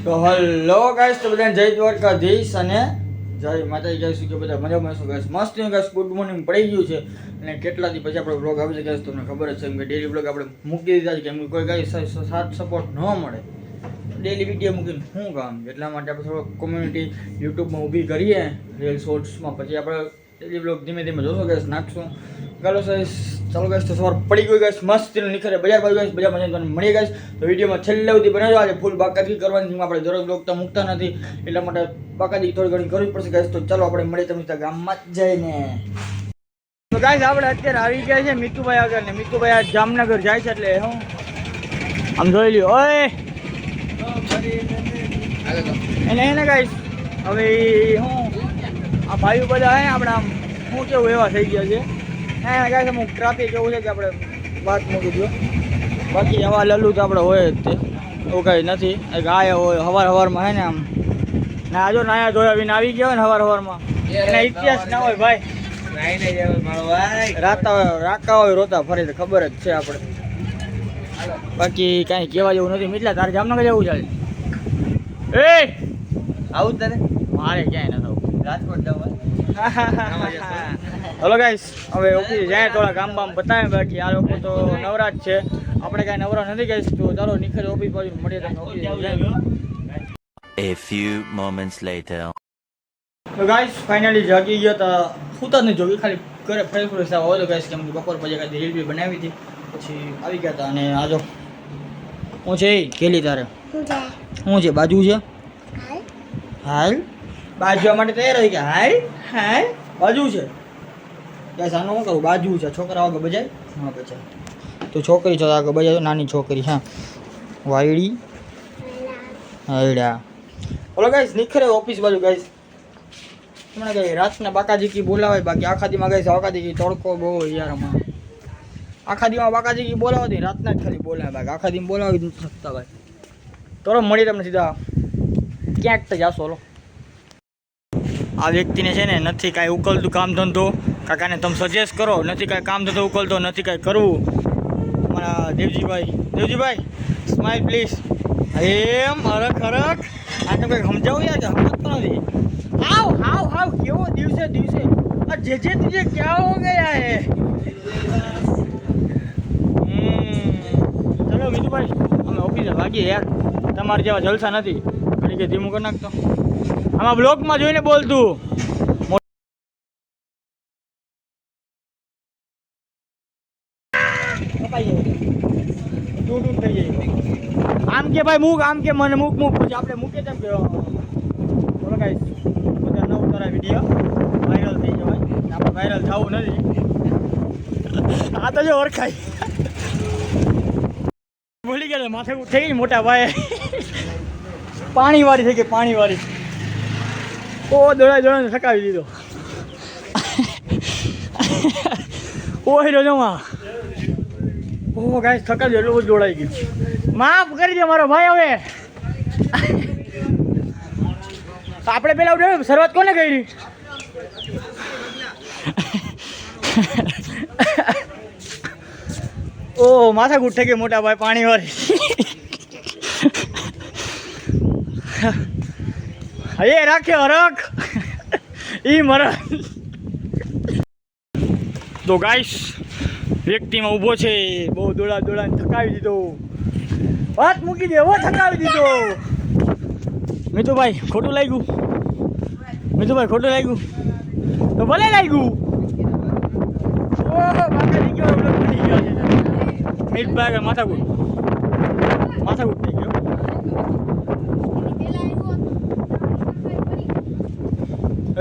તો hello guys, તો બધાને જય દ્વારકાધીશ અને જય માતાજી. કહીશું કે બધા મજામાં છો ગાઈસ? મસ્ત ગાઈસ, ગુડ મોર્નિંગ પડી ગયું છે અને કેટલા દી પછી આપણે બ્લોગ આવી છે ગાઈસ. તમને ખબર જ છે કે ડેલી બ્લોગ આપણે મૂકી દીધા છે કેમ કે કોઈ ગાઈસ સાથ સપોર્ટ ન મળે. ડેલી વિડીયો મૂકીને શું કામ, એટલા માટે આપણે થોડો કોમ્યુનિટી યુટ્યુબમાં ઊભી કરીએ રીલ શોર્ટ્સમાં, પછી આપણે ડેલી બ્લોગ ધીમે ધીમે જોશો ગાઈસ નાખશું. ચાલો ચાલો ગાઈસ, તો સવાર પડી ગયું ગાઈસ, મસ્ત નીકળે બજાર બાજુ ગાઈસ, બજારમાં જઈને તમને મળીએ ગાઈસ. તો વિડીયોમાં છેલ્લે સુધી બનાવજો. આજે ફૂલ બાકાજી કરવાની, આપણે દરરોજ બ્લોગ તો મૂકતા નથી એટલા માટે બાકાજી થોડી ઘણી કરવી પડશે ગાઈસ. તો ચાલો આપણે મળીએ તમે ત્યાં ગામમાં જ જઈને. તો ગાઈસ આપણે અત્યારે આવી ગયા છે મીતુભાઈ આગળ, ને મીતુભાઈ આ જામનગર જાય છે એટલે હું આમ જોઈ લ્યો. ઓય એને ગાઈસ હવે હું આ ભાઈઓ બધા હે આપણે આમ શું કેવું એવા થઈ ગયા છે. હા ગાઈસ, અમુક ટ્રાફિક એવું છે કે આપણે વાત મૂકી દો, બાકી આવા લલ્લુ તો આપણે હોય જ તે, એવું કાંઈ નથી. એક આયા હોય સવારમાં હે ને આમ ના જો નાયા ધોયા વિના આવી ગયા હોય ને સવારમાં, એના ઇતિહાસ ના હોય ભાઈ. રાકા હોય રોતા ફરી તો ખબર જ છે આપણે, બાકી કાંઈ કહેવા જેવું નથી. મિતલા તારે જામનગર જવું ચાલે? એ આવું તારે? મારે ક્યાંય ન થવું, રાજકોટ જવું. હલો ગાઈસ, હવે ઓફિસે જાય થોડા કામ બામ બતાવે, બાકી આ લોકો તો નવરાજ છે, આપણે કાંઈ નવરા નથી ગાઈસ. તો ચાલો નીકળે ઓફિસ બાજુ મળીએ તમને ઓફિસે. A few moments later. તો ગાઈસ ફાઇનલી જાગી ગયા હતા, સુતા જ નહીં જોગી, ખાલી ઘરે ફ્રેશ ફ્રેશ થવા હોય તો ગાઈસ, કેમ કે બપોર પછી કાંઈ રીલ બી બનાવી હતી, પછી આવી ગયા હતા. અને આજો હું છે એ કેલી તારે શું છે? બાજુ છે હાલ બાજવા માટે તૈયાર હોય કે હાલ હાલ બાજુ છે ગાઈસ. આનું શું કરું, બાજુ છે, છોકરા આગળ બજાય. હા બજાય તો છોકરી છો આગળ બજાય, નાની છોકરી. હા વાયડી હાયડા. બોલો ગાઈસ, નીકળે ઓફિસ બાજુ ગાઈસ. હમણાં કઈ રાતના બાકાજી કી બોલાવે, બાકી આખા દીમાં ગઈ બાકાજી કી તડકો બહુ યાર. હમણાં આખા દીમાં બાકાજી કી બોલાવતી, રાતના જ ખાલી બોલાવે, બાકી આખા દીમાં બોલાવી નથી શકતા ભાઈ. તો મળી તમને સીધા ક્યાંક તો જાશો. લો આ વ્યક્તિને છે ને નથી કાંઈ ઉકલતું કામ ધંધો, કાકાને તમે સજેસ્ટ કરો, નથી કાંઈ કામ ધંધો ઉકલતો, નથી કાંઈ કરવું. અમારા દેવજીભાઈ સ્માઇલ પ્લીઝ. એમ હરખ હરખ આ તો કંઈક સમજાવું યાર, સમજતો નથી. હાવ કેવો દિવસે આ જે તુજે ક્યાં હો ગયા હે. ચલો મીતુભાઈ, અમે ઓફિસે ભાગીએ યાર, તમારે જેવા જલસા નથી. ઘણી કે ધીમું કરી નાખતો, આમાં બ્લોગમાં જોઈને બોલતું. આમ કે ભાઈ મૂક, આમ કે મને મૂક પછી આપણે મૂકે તેમ કે બોલો ગાઈસ, બધા નવું તારા વિડીયો વાયરલ થઈ જવાય, આપણે વાયરલ થવું નથી. આ તો જો ઓળખાય ભૂલી ગયા, માથે થઈ ગઈ મોટા ભાઈ. પાણીવાળી થઈ ગઈ, પાણીવાળી. ઓ દોડાને થકાવી દીધો. ઓહી રોજોમાં ઓ ગાઈસ થકાવી એટલું બધું દોડાઈ ગયું. માફ કરી દે મારો ભાઈ. હવે આપણે પેલા ઉઠે શરૂઆત કોને કરી? ઓ માથા ગુટ થઈ ગઈ મોટા ભાઈ પાણીવાળી. હે રાખ્યો હરખ ઈ મરણ. તો ગાઈસ વ્યક્તિમાં ઊભો છે, બહુ દોડાને થકાવી દીધો. વાત મૂકી દે, એવો થકાવી દીધો. મીતુભાઈ ખોટું લાગ્યું? મીતુભાઈ ખોટું લાગ્યું તો ભલે લાગ્યું. ઓ બાકાજી ગયો મીતભાઈ માથાકૂટ થઈ ગયો.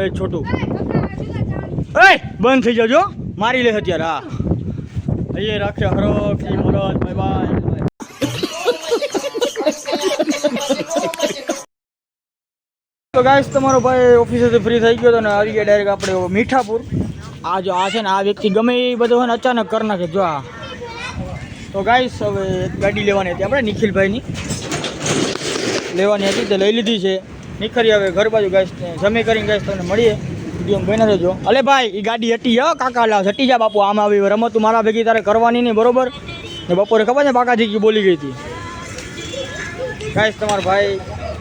એ છોટું એ બંધ થઈ જાજો, મારી લે અત્યારે. હા અહીંયા રાખે હરખ મરદ બાય બાય. તો ગાઈસ તમારો ભાઈ ઓફિસેથી ફ્રી થઈ ગયો હતો ને આવી ગયા ડાયરેક્ટ આપણે મીઠાપુર. આ જો આ છે ને આ વ્યક્તિ ગમે એ બધું હોય ને અચાનક કરી નાખે. જો આ તો ગાઈસ હવે ગાડી લેવાની હતી આપણે નિખિલભાઈની, લેવાની હતી તે લઈ લીધી છે. નીકળી હવે ઘર બાજુ ગાઈસ, જમી કરીને ગાઈસ તમને મળીએ. વિડીયો બના રહેજો. અલે ભાઈ એ ગાડી હટી જાઓ, કાકા લાવ હટી જા બાપુ. આમ આવી રમતું મારા ભેગી તારે કરવાની નહીં, બરોબર ને? બપોરે ખબર છે બાકાજી બોલી ગઈ હતી ગાઈસ. તમારો ભાઈ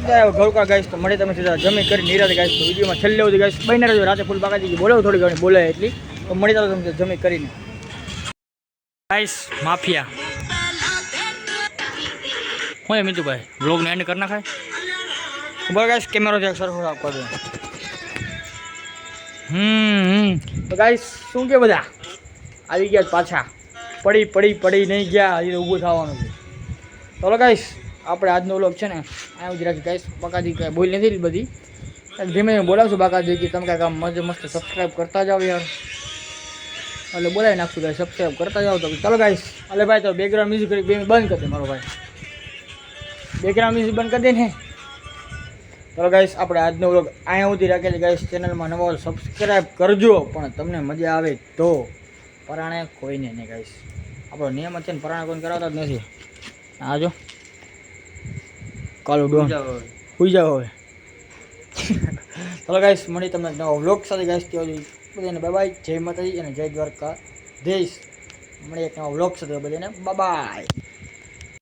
ઘરકા ગાઈસ તો મળે તમે સીધા જમી કરી નિરાતે ગાઈસ તો વિડીયોમાં છેલ્લે સુધી ગાઈસ બને રહેજો. રાતે ફૂલ બાકાજી બોલાવો થોડી ઘણી બોલાય એટલી તો મળી જાવ તમે જમી કરીને ગાઈસ. માફિયા હું એ મિતુભાઈ બ્લોગને એન્ડ કરી નાખાય બરાબર ગાઈસ. કેમેરો જે સરખો રાખો દો. તો ગાઈસ શું કે બધા આવી ગયા પાછા પડી નહીં ગયા હજી ઊભું થવાનું છે. ચલો ગાઈસ આપણે આજનો વ્લોગ છે ને આ સુધી રાખી ગાઈસ. બાકાજી કાંઈ બોલી નથી બધી ધીમે ધીમે બોલાવશું બાકાજી કે તમે કાંઈક આમ મસ્ત સબસ્ક્રાઈબ કરતા જાઓ યાર એટલે બોલાવી નાખશું ગાઈસ. સબસ્ક્રાઈબ કરતા જાઓ તો ચાલો ગાઈસ. અલે ભાઈ તો બેકગ્રાઉન્ડ મ્યુઝિક બંધ કરી દે મારો ભાઈ. બેકગ્રાઉન્ડ મ્યુઝિક બંધ કરી દે ને. ચાલો ગાઈસ આપણે આજનો વ્લોગ અહીંયા સુધી રાખીએ છીએ ગાઈસ. ચેનલમાં નવો સબસ્ક્રાઈબ કરજો પણ તમને મજા આવે તો પરાણે કોઈને નહીં ગાઈસ. આપણો નિયમ છે ને પરાણે કોઈને કરાવતા જ નથી. આ જો કાલો ડોન હોઈ જાવ હવે. ચાલો ગાઈસ મળી તમને નવો વ્લોગ સાથે ગાઈસ. ત્યાં બધાને બાય બાય. જય માતાજી અને જય દ્વારકા દેશ. મળીએ એક નવા વ્લોગ સાથે બધાને બાય બાય.